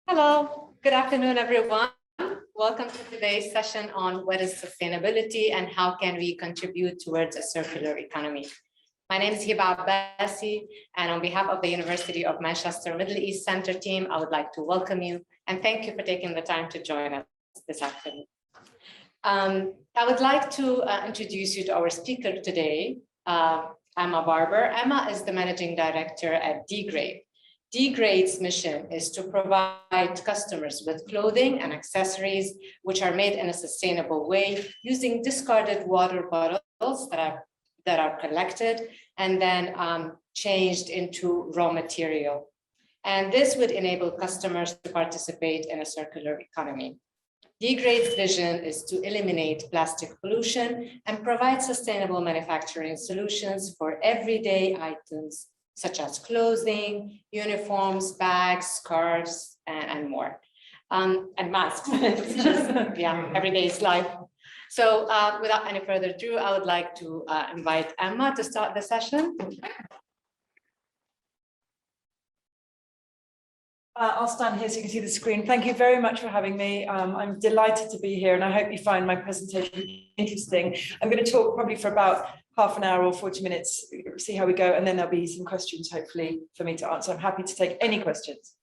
Hello, good afternoon, everyone. Welcome to today's session on what is sustainability and how can we contribute towards a circular economy. My name is Emma Barber, and on behalf of the University of Manchester Middle East Center team, I would like to welcome you and thank you for taking the time to join us this afternoon. I would like to introduce you to our speaker today, Emma Barber. Emma is the managing director at DGrade. DGrade's mission is to provide customers with clothing and accessories which are made in a sustainable way using discarded water bottles that are collected and then changed into raw material. And this would enable customers to participate in a circular economy. DGrade's vision is to eliminate plastic pollution and provide sustainable manufacturing solutions for everyday items such as clothing, uniforms, bags, scarves, and more, and masks. Yeah, everyday's life. So without any further ado, I would like to invite Emma to start the session. I'll stand here so you can see the screen. Thank you very much for having me. I'm delighted to be here and I hope you find my presentation interesting. I'm going to talk probably for about half an hour or 40 minutes, see how we go, and then there'll be some questions hopefully for me to answer. I'm happy to take any questions.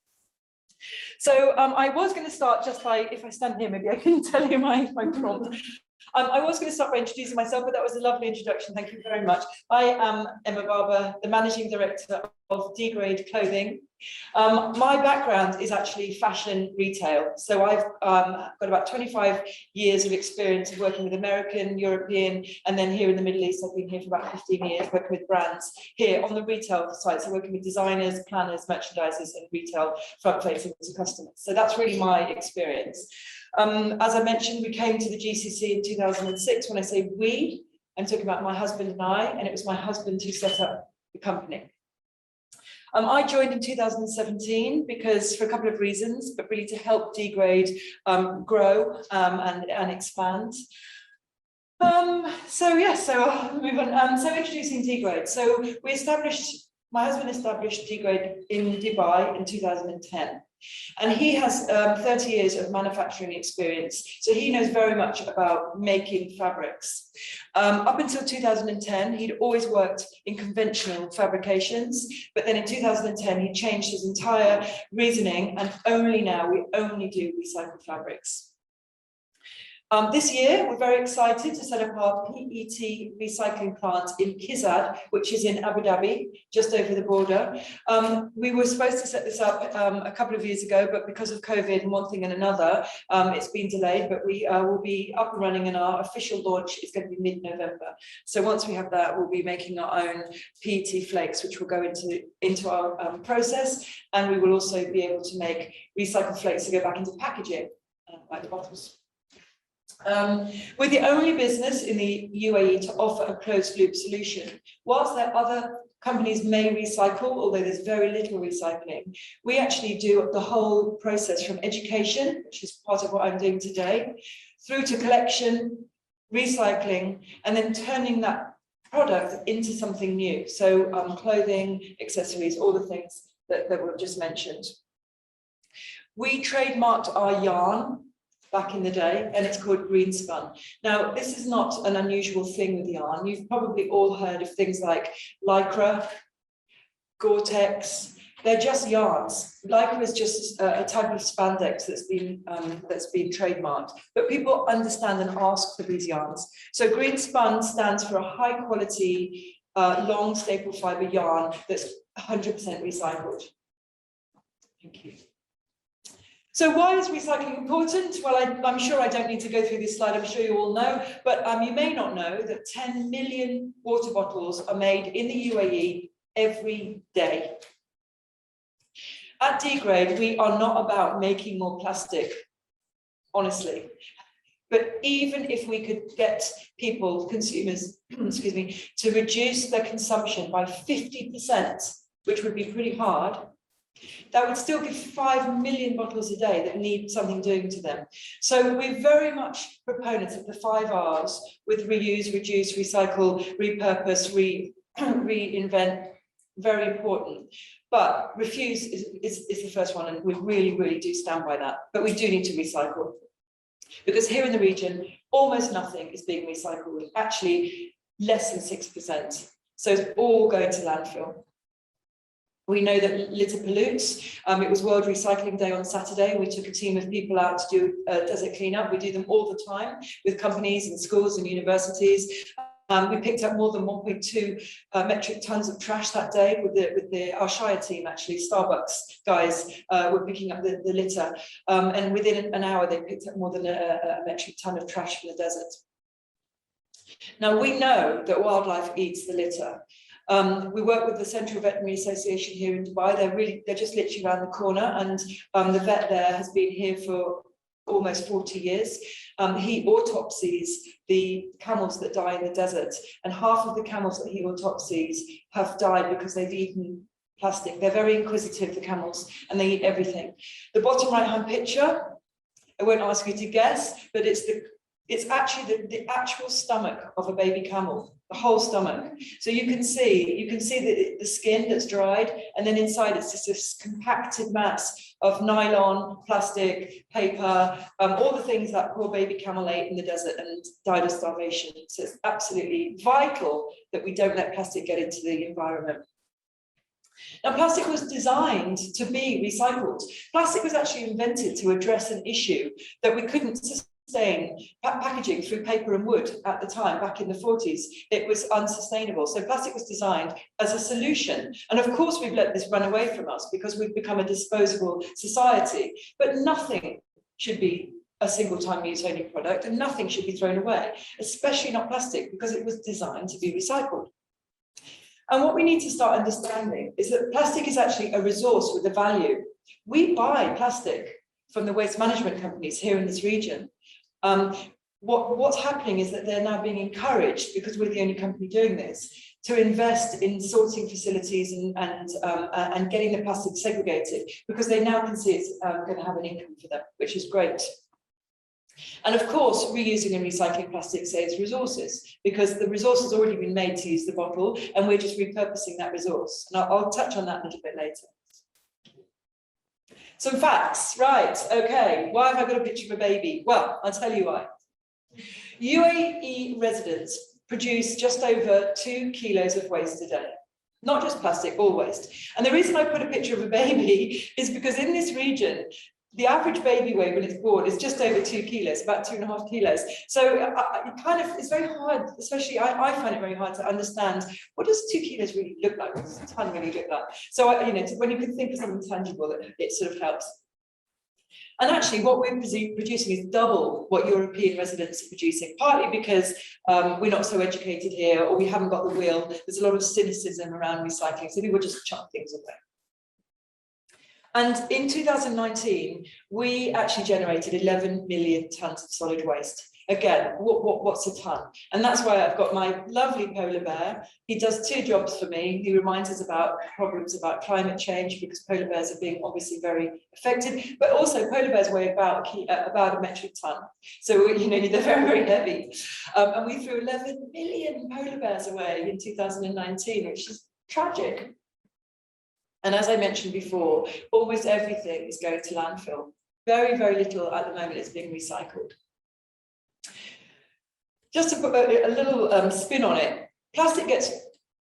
So I was going to start just by, if I stand here, maybe I can tell you my prompt. I was going to start by introducing myself, but that was a lovely introduction. Thank you very much. I am Emma Barber, the Managing Director of DGrade Clothing. My background is actually fashion retail. So I've got about 25 years of experience of working with American, European, and then here in the Middle East, I've been here for about 15 years working with brands here on the retail side. So working with designers, planners, merchandisers, and retail front facing to customers. So that's really my experience. As I mentioned, we came to the GCC in 2006. When I say we, I'm talking about my husband and I, and it was my husband who set up the company. I joined in 2017 because for a couple of reasons, but really to help DGrade grow and expand. So I'll move on. So introducing DGrade. So my husband established DGrade in Dubai in 2010. And he has 30 years of manufacturing experience, so he knows very much about making fabrics. Up until 2010, he'd always worked in conventional fabrications, but then in 2010, he changed his entire reasoning, and we only do recycled fabrics. This year, we're very excited to set up our PET recycling plant in Kizad, which is in Abu Dhabi, just over the border. We were supposed to set this up a couple of years ago, but because of COVID and one thing and another, it's been delayed, but we will be up and running and our official launch is going to be mid-November. So once we have that, we'll be making our own PET flakes, which will go into our process, and we will also be able to make recycled flakes to go back into packaging, like the bottles. We're the only business in the UAE to offer a closed loop solution. Whilst there other companies may recycle, although there's very little recycling, we actually do the whole process from education, which is part of what I'm doing today, through to collection, recycling, and then turning that product into something new. So clothing, accessories, all the things that were just mentioned. We trademarked our yarn back in the day, and it's called green spun. Now, this is not an unusual thing with yarn. You've probably all heard of things like Lycra, Gore-Tex. They're just yarns. Lycra is just a type of spandex that's been trademarked, but people understand and ask for these yarns. So green spun stands for a high quality, long staple fiber yarn that's 100% recycled. Thank you. So why is recycling important? Well, I'm sure I don't need to go through this slide, I'm sure you all know, but you may not know that 10 million water bottles are made in the UAE every day. At DGrade, we are not about making more plastic, honestly. But even if we could get people, consumers, excuse me, to reduce their consumption by 50%, which would be pretty hard, that would still give 5 million bottles a day that need something doing to them. So we're very much proponents of the 5 R's with reuse, reduce, recycle, repurpose, reinvent, very important. But refuse is the first one, and we really, really do stand by that. But we do need to recycle. Because here in the region, almost nothing is being recycled, actually less than 6%. So it's all going to landfill. We know that litter pollutes. It was World Recycling Day on Saturday. We took a team of people out to do desert cleanup. We do them all the time with companies and schools and universities. We picked up more than 1.2 metric tons of trash that day with our Shire team, actually. Starbucks guys were picking up the litter. And within an hour, they picked up more than a metric ton of trash from the desert. Now, we know that wildlife eats the litter. We work with the Central Veterinary Association here in Dubai. They're just literally around the corner, and the vet there has been here for almost 40 years. He autopsies the camels that die in the desert, and half of the camels that he autopsies have died because they've eaten plastic. They're very inquisitive, the camels, and they eat everything. The bottom right-hand picture, I won't ask you to guess, but it's actually the actual stomach of a baby camel, the whole stomach. So you can see the skin that's dried, and then inside it's just this compacted mass of nylon, plastic, paper, all the things that poor baby camel ate in the desert and died of starvation. So it's absolutely vital that we don't let plastic get into the environment. Now, plastic was designed to be recycled. Plastic was actually invented to address an issue that we couldn't sustain packaging through paper and wood at the time, back in the 40s. It was unsustainable. So plastic was designed as a solution. And of course, we've let this run away from us because we've become a disposable society. But nothing should be a single-time use only product, and nothing should be thrown away, especially not plastic, because it was designed to be recycled. And what we need to start understanding is that plastic is actually a resource with a value. We buy plastic from the waste management companies here in this region. What's happening is that they're now being encouraged, because we're the only company doing this, to invest in sorting facilities and getting the plastic segregated, because they now can see it's going to have an income for them, which is great. And of course, reusing and recycling plastic saves resources, because the resource has already been made to use the bottle, and we're just repurposing that resource. And I'll touch on that a little bit later. Some facts, right, okay. Why have I got a picture of a baby? Well, I'll tell you why. UAE residents produce just over 2 kilos of waste a day. Not just plastic, all waste. And the reason I put a picture of a baby is because in this region, the average baby weight when it's born is just over 2 kilos, about 2.5 kilos. So it's very hard, especially I find it very hard to understand, what does 2 kilos really look like? What does a ton really look like? So, when you can think of something tangible, it sort of helps. And actually, what we're producing is double what European residents are producing, partly because we're not so educated here, or we haven't got the will. There's a lot of cynicism around recycling, so people just chuck things away. And in 2019, we actually generated 11 million tons of solid waste. Again, what's a ton? And that's why I've got my lovely polar bear. He does 2 jobs for me. He reminds us about problems about climate change, because polar bears are being obviously very affected, but also polar bears weigh about a metric ton. So, they're very, very heavy. And we threw 11 million polar bears away in 2019, which is tragic. And as I mentioned before, almost everything is going to landfill. Very, very little at the moment is being recycled. Just to put a little spin on it, plastic gets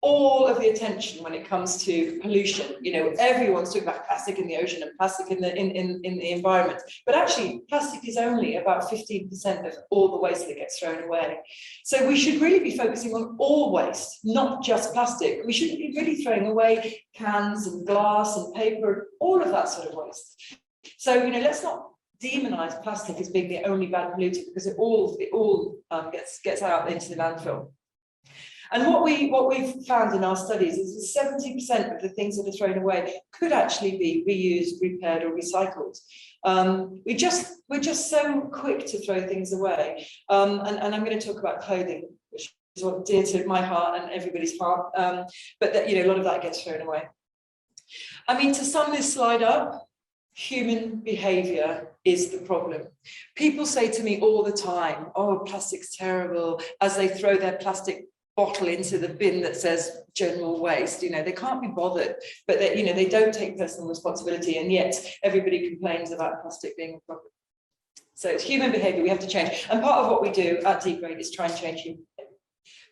all of the attention when it comes to pollution. Everyone's talking about plastic in the ocean and plastic in the environment. But actually, plastic is only about 15% of all the waste that gets thrown away. So we should really be focusing on all waste, not just plastic. We shouldn't be really throwing away cans and glass and paper, all of that sort of waste. So, let's not demonize plastic as being the only bad pollutant, because it all gets out into the landfill. And what we've found in our studies is that 70% of the things that are thrown away could actually be reused, repaired, or recycled. We're just so quick to throw things away. And I'm going to talk about clothing, which is dear to my heart and everybody's heart. But that, a lot of that gets thrown away. To sum this slide up, human behavior is the problem. People say to me all the time, "Oh, plastic's terrible," as they throw their plastic bottle into the bin that says general waste. They can't be bothered, but they don't take personal responsibility, and yet everybody complains about plastic being a problem. So it's human behavior we have to change. And part of what we do at DGrade is try and change human behavior.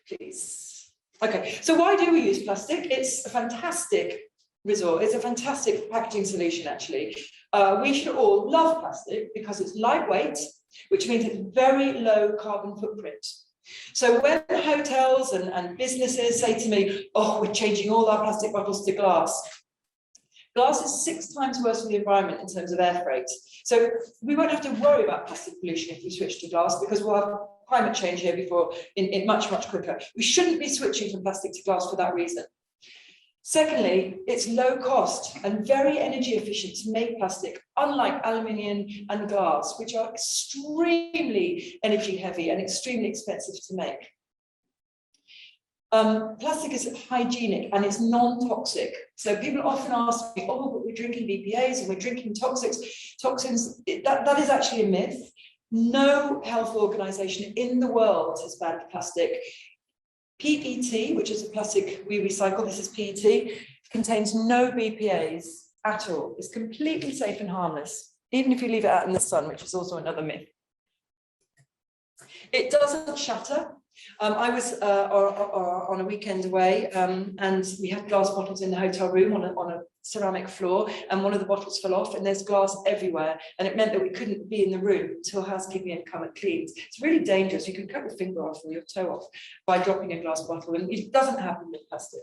Please. Okay, so why do we use plastic? It's a fantastic resource. It's a fantastic packaging solution, actually. We should all love plastic because it's lightweight, which means it's very low carbon footprint. So when hotels and businesses say to me, oh, we're changing all our plastic bottles to glass, glass is 6 times worse for the environment in terms of air freight. So we won't have to worry about plastic pollution if we switch to glass, because we'll have climate change here before in much, much quicker. We shouldn't be switching from plastic to glass for that reason. Secondly, it's low cost and very energy efficient to make plastic, unlike aluminium and glass, which are extremely energy heavy and extremely expensive to make. Plastic is hygienic and it's non-toxic. So people often ask me, oh, but we're drinking BPAs and we're drinking toxins. That is actually a myth. No health organization in the world has banned plastic. PET, which is a plastic we recycle, this is PET, contains no BPAs at all. It's completely safe and harmless, even if you leave it out in the sun, which is also another myth. It doesn't shatter. I was on a weekend away and we had glass bottles in the hotel room on a ceramic floor, and one of the bottles fell off and there's glass everywhere, and it meant that we couldn't be in the room until housekeeping had come and cleaned. It's really dangerous. You can cut your finger off or your toe off by dropping a glass bottle, and it doesn't happen with plastic.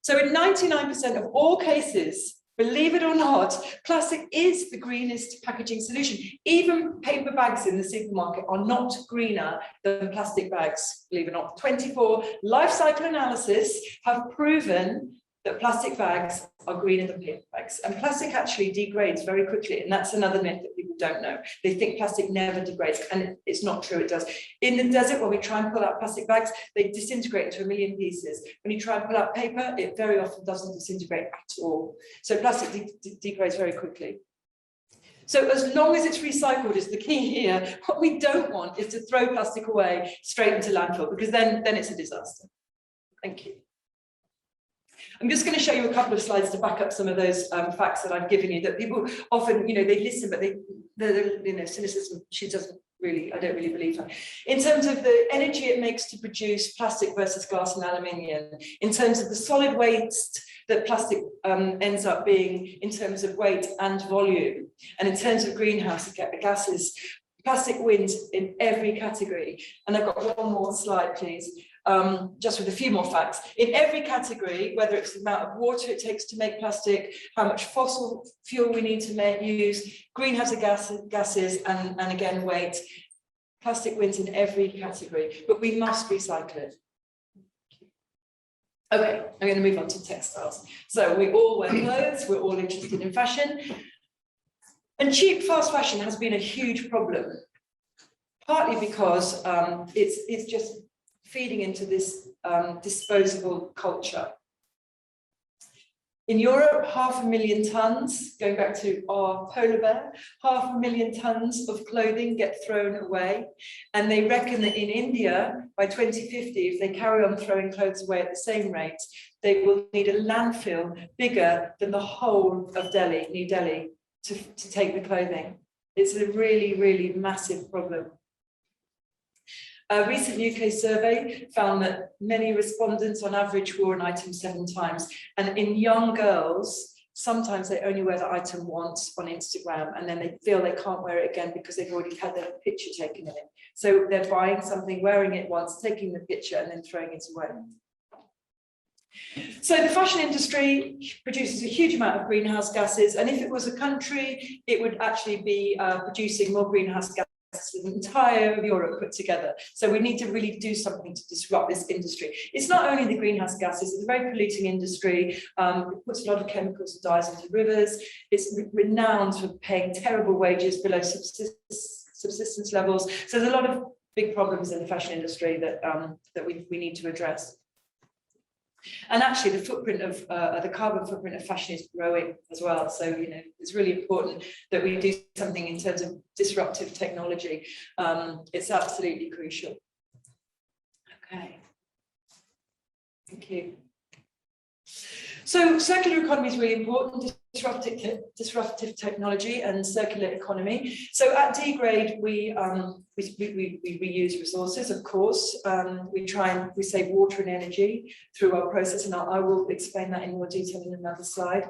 So in 99% of all cases, believe it or not, plastic is the greenest packaging solution. Even paper bags in the supermarket are not greener than plastic bags, believe it or not. 24 life cycle analysis have proven that plastic bags are greener than paper bags. And plastic actually degrades very quickly, and that's another myth that people don't know. They think plastic never degrades, and it's not true, it does. In the desert, when we try and pull out plastic bags, they disintegrate into 1 million pieces. When you try and pull out paper, it very often doesn't disintegrate at all. So plastic degrades very quickly. So as long as it's recycled is the key here. What we don't want is to throw plastic away straight into landfill, because then it's a disaster. Thank you. I'm just going to show you a couple of slides to back up some of those facts that I've given you, that people often, they listen, but cynicism, she doesn't really, I don't really believe her. In terms of the energy it makes to produce plastic versus glass and aluminium, in terms of the solid waste that plastic ends up being in terms of weight and volume, and in terms of greenhouse gases, plastic wins in every category. And I've got one more slide, please. Just with a few more facts. In every category, whether it's the amount of water it takes to make plastic, how much fossil fuel we need to use, greenhouse gases, and again, weight, plastic wins in every category, but we must recycle it. Okay, I'm going to move on to textiles. So we all wear clothes, we're all interested in fashion, and cheap, fast fashion has been a huge problem, partly because it's just feeding into this disposable culture. In Europe, 500,000 tons, going back to our polar bear, 500,000 tons of clothing get thrown away. And they reckon that in India, by 2050, if they carry on throwing clothes away at the same rate, they will need a landfill bigger than the whole of Delhi, New Delhi, to take the clothing. It's a really, really massive problem. A recent UK survey found that many respondents on average wore an item 7 times. And in young girls, sometimes they only wear the item once on Instagram, and then they feel they can't wear it again because they've already had their picture taken in it. So they're buying something, wearing it once, taking the picture, and then throwing it away. So the fashion industry produces a huge amount of greenhouse gases. And if it was a country, it would actually be producing more greenhouse gases the entire Europe put together. So we need to really do something to disrupt this industry. It's not only the greenhouse gases, it's a very polluting industry. It puts a lot of chemicals and dyes into rivers. It's renowned for paying terrible wages below subsistence levels. So there's a lot of big problems in the fashion industry that we need to address. And actually, the footprint of the carbon footprint of fashion is growing as well. So, it's really important that we do something in terms of disruptive technology. It's absolutely crucial. Okay. Thank you. So circular economy is really important, disruptive technology and circular economy. So at DGrade, we reuse resources, of course. We save water and energy through our process, and I will explain that in more detail in another slide.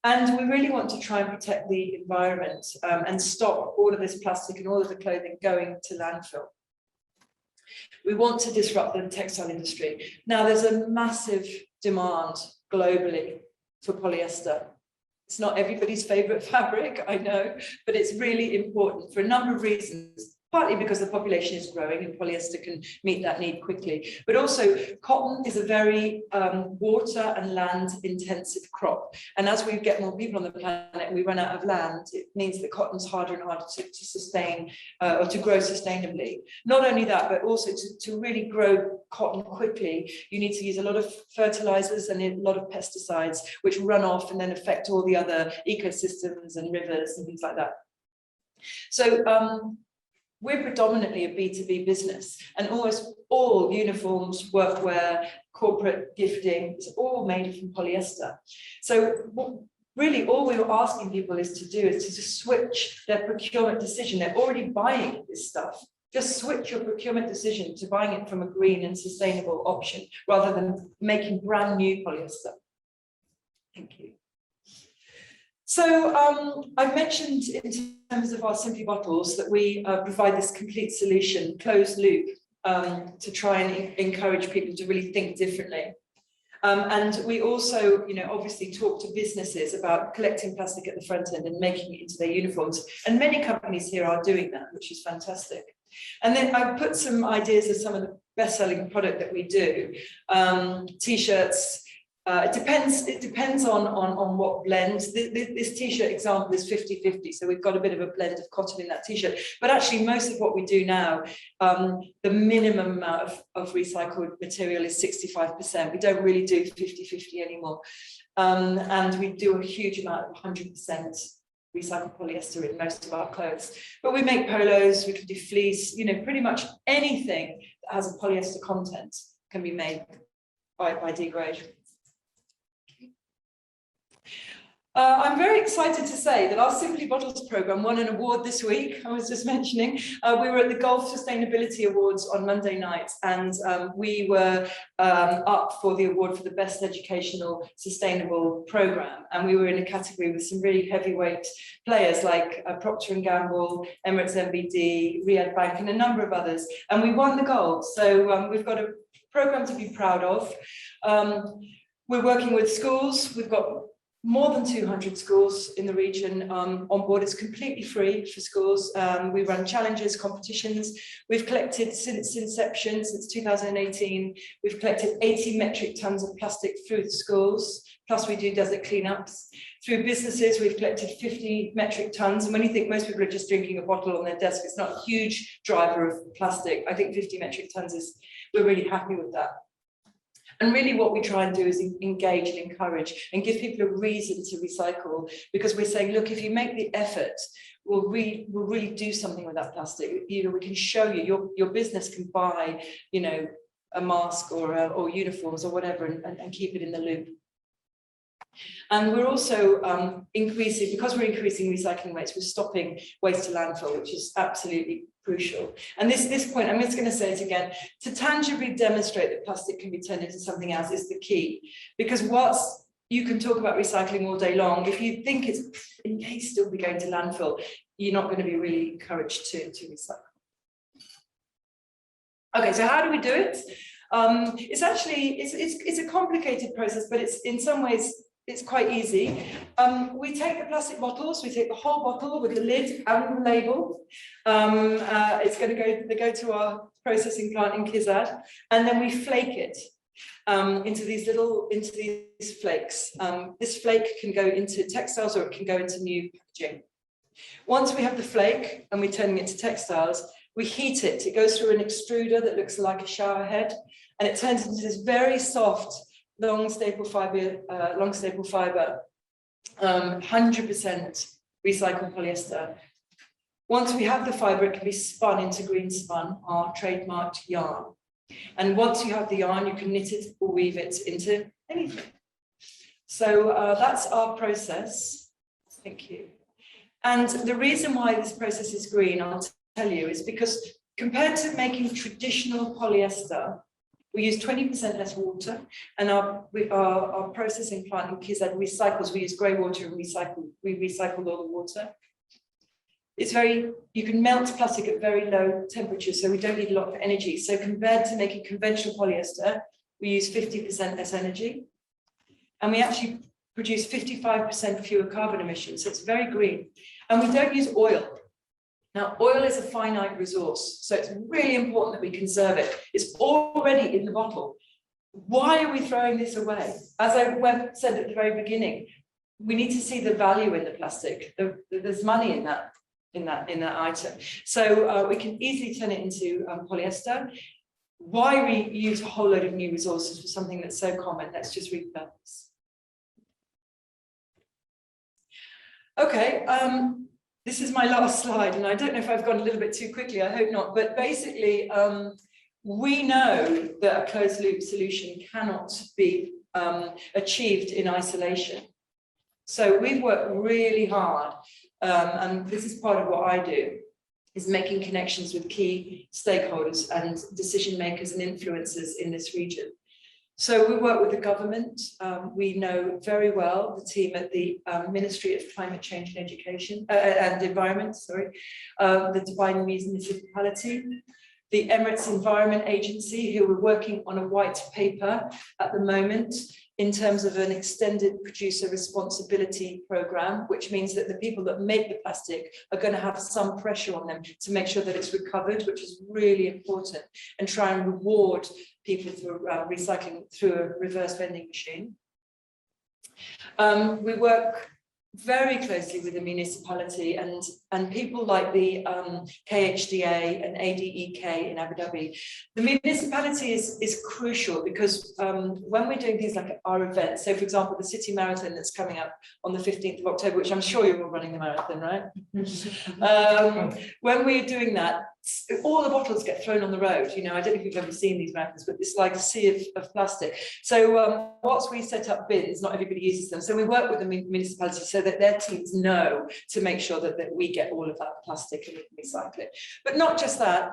And we really want to try and protect the environment and stop all of this plastic and all of the clothing going to landfill. We want to disrupt the textile industry. Now, there's a massive demand globally for polyester. It's not everybody's favorite fabric, I know, but it's really important for a number of reasons. Partly because the population is growing and polyester can meet that need quickly. But also, cotton is a very water and land intensive crop. And as we get more people on the planet and we run out of land, it means that cotton's harder and harder to sustain or to grow sustainably. Not only that, but also to really grow cotton quickly, you need to use a lot of fertilizers and a lot of pesticides, which run off and then affect all the other ecosystems and rivers and things like that. So, we're predominantly a B2B business, and almost all uniforms, workwear, corporate gifting is all made from polyester. So really all we were asking people is to do is to just switch their procurement decision. They're already buying this stuff. Just switch your procurement decision to buying it from a green and sustainable option rather than making brand new polyester. Thank you. So I've mentioned in terms of our Simply bottles that we provide this complete solution, closed loop, to try and encourage people to really think differently. And we also, obviously talk to businesses about collecting plastic at the front end and making it into their uniforms. And many companies here are doing that, which is fantastic. And then I put some ideas of some of the best-selling product that we do. T-shirts. It depends on what blend. This T-shirt example is 50-50, so we've got a bit of a blend of cotton in that T-shirt. But actually, most of what we do now, the minimum amount of recycled material is 65%. We don't really do 50-50 anymore. And we do a huge amount of 100% recycled polyester in most of our clothes. But we make polos, we can do fleece, pretty much anything that has a polyester content can be made by DGrade. I'm very excited to say that our Simply Bottles programme won an award this week. I was just mentioning, we were at the Gulf Sustainability Awards on Monday night, and we were up for the award for the best educational sustainable programme. And we were in a category with some really heavyweight players like Procter & Gamble, Emirates NBD, Riyadh Bank, and a number of others. And we won the gold. So we've got a programme to be proud of. We're working with schools. We've got more than 200 schools in the region on board. It's completely free for schools. We run challenges, competitions. We've collected since inception, since 2018, we've collected 80 metric tons of plastic through the schools, plus we do desert cleanups. Through businesses, we've collected 50 metric tons. And when you think most people are just drinking a bottle on their desk, it's not a huge driver of plastic. I think 50 metric tons we're really happy with that. And really what we try and do is engage and encourage and give people a reason to recycle, because we're saying, look, if you make the effort, we'll really do something with that plastic. We can show you, your business can buy, a mask or uniforms or whatever and keep it in the loop. And we're also increasing, because we're increasing recycling rates, we're stopping waste to landfill, which is absolutely crucial. And this point, I'm just going to say it again, to tangibly demonstrate that plastic can be turned into something else is the key. Because whilst you can talk about recycling all day long, if you think it may still be going to landfill, you're not going to be really encouraged to recycle. Okay, so how do we do it? It's actually, it's a complicated process, but it's in some ways, it's quite easy. We take the plastic bottles, we take the whole bottle with the lid and the label. They go to our processing plant in Kizad, and then we flake it into these flakes. This flake can go into textiles or it can go into new packaging. Once we have the flake and we're turning it to textiles, we heat it. It goes through an extruder that looks like a shower head, and it turns into this very soft, long staple fiber, 100% recycled polyester. Once we have the fiber, it can be spun into green spun, our trademarked yarn. And once you have the yarn, you can knit it or weave it into anything. So that's our process. Thank you. And the reason why this process is green, I'll tell you, is because compared to making traditional polyester, we use 20% less water, and our processing plant in KZ recycles. We use grey water and we recycle all the water. It's you can melt plastic at very low temperatures, so we don't need a lot of energy. So compared to making conventional polyester, we use 50% less energy, and we actually produce 55% fewer carbon emissions. So it's very green, and we don't use oil. Now, oil is a finite resource, so it's really important that we conserve it. It's already in the bottle. Why are we throwing this away? As I said at the very beginning, we need to see the value in the plastic. There's money in that item. So we can easily turn it into polyester. Why we use a whole load of new resources for something that's so common? Let's just repurpose. Okay. This is my last slide, and I don't know if I've gone a little bit too quickly, I hope not, but basically, we know that a closed loop solution cannot be achieved in isolation. So we've worked really hard, and this is part of what I do, is making connections with key stakeholders and decision makers and influencers in this region. So we work with the government. We know very well the team at the Ministry of Climate Change and Education and Environment, the Dubai Municipality, the Emirates Environment Agency, who are working on a white paper at the moment in terms of an extended producer responsibility program, which means that the people that make the plastic are going to have some pressure on them to make sure that it's recovered, which is really important, and try and reward people for recycling through a reverse vending machine. We work very closely with the municipality and people like the KHDA and ADEK in Abu Dhabi. The municipality is crucial because when we're doing things like our events, so for example, the city marathon that's coming up on the 15th of October, which I'm sure you're all running the marathon, right? When we're doing that, all the bottles get thrown on the road. You know, I don't know if you've ever seen these marathons, but it's like a sea of plastic. So once we set up bins, not everybody uses them. So we work with the municipality so that their teams know to make sure that we get all of that plastic and we can recycle it. But not just that,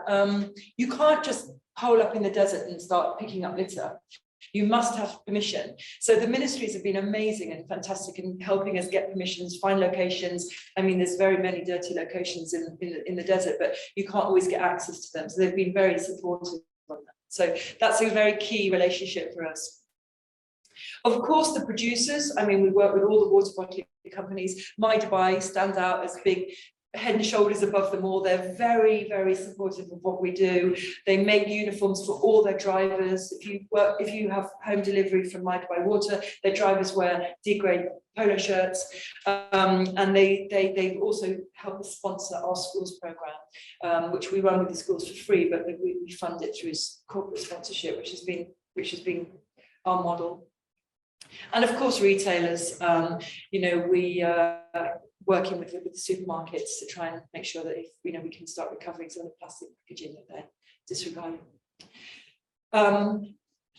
you can't just hole up in the desert and start picking up litter. You must have permission. So the ministries have been amazing and fantastic in helping us get permissions, find locations. I mean, there's very many dirty locations in the desert, but you can't always get access to them. So they've been very supportive on that. So that's a very key relationship for us. Of course, the producers, I mean, we work with all the water bottling companies. My Dubai stands out as big, head and shoulders above them all. They're very, very supportive of what we do. They make uniforms for all their drivers. If you have home delivery from My Dubai Water, their drivers wear DGrade polo shirts, and they also help us sponsor our schools program, which we run with the schools for free, but we fund it through corporate sponsorship, which has been our model. And of course, retailers. You know, we working with the supermarkets to try and make sure that we can start recovering some of the plastic packaging that they're disregarding.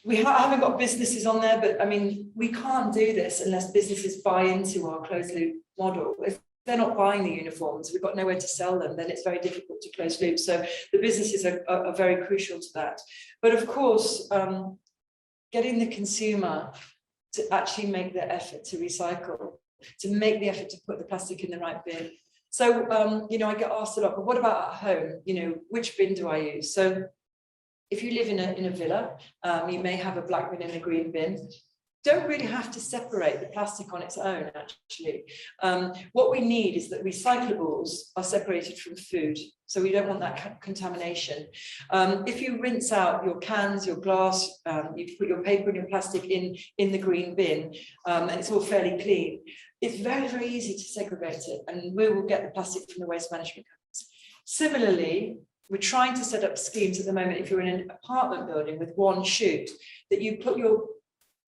We haven't got businesses on there, but I mean, we can't do this unless businesses buy into our closed loop model. If they're not buying the uniforms, we've got nowhere to sell them, then it's very difficult to close loop. So the businesses are very crucial to that. But of course, getting the consumer to actually make the effort to recycle, to make the effort to put the plastic in the right bin. So, you know, I get asked a lot, but what about at home? You know, which bin do I use? So if you live in a villa, you may have a black bin and a green bin. Don't really have to separate the plastic on its own, actually. What we need is that recyclables are separated from food. So we don't want that contamination. If you rinse out your cans, your glass, you put your paper and your plastic in the green bin, and it's all fairly clean, it's very, very easy to segregate it, and we will get the plastic from the waste management companies. Similarly, we're trying to set up schemes at the moment, if you're in an apartment building with one chute, that you put your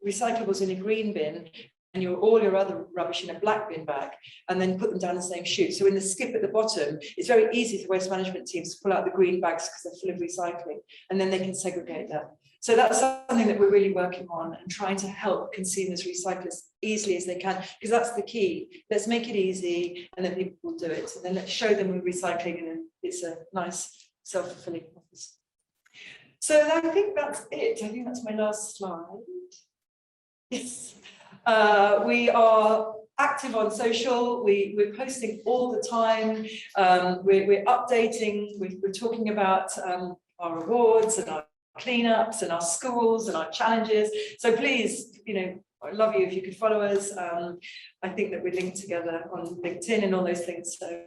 recyclables in a green bin all your other rubbish in a black bin bag, and then put them down the same chute. So in the skip at the bottom, it's very easy for waste management teams to pull out the green bags because they're full of recycling, and then they can segregate that. So that's something that we're really working on and trying to help consumers recycle as easily as they can, because that's the key. Let's make it easy, and then people will do it. And then let's show them we're recycling, and then it's a nice self-fulfilling prophecy. So I think that's it. I think that's my last slide. Yes. We are active on social. We're posting all the time. We're updating. We're talking about our awards and our cleanups and our schools and our challenges. So please, I'd love you if you could follow us. I think that we're linked together on LinkedIn and all those things. So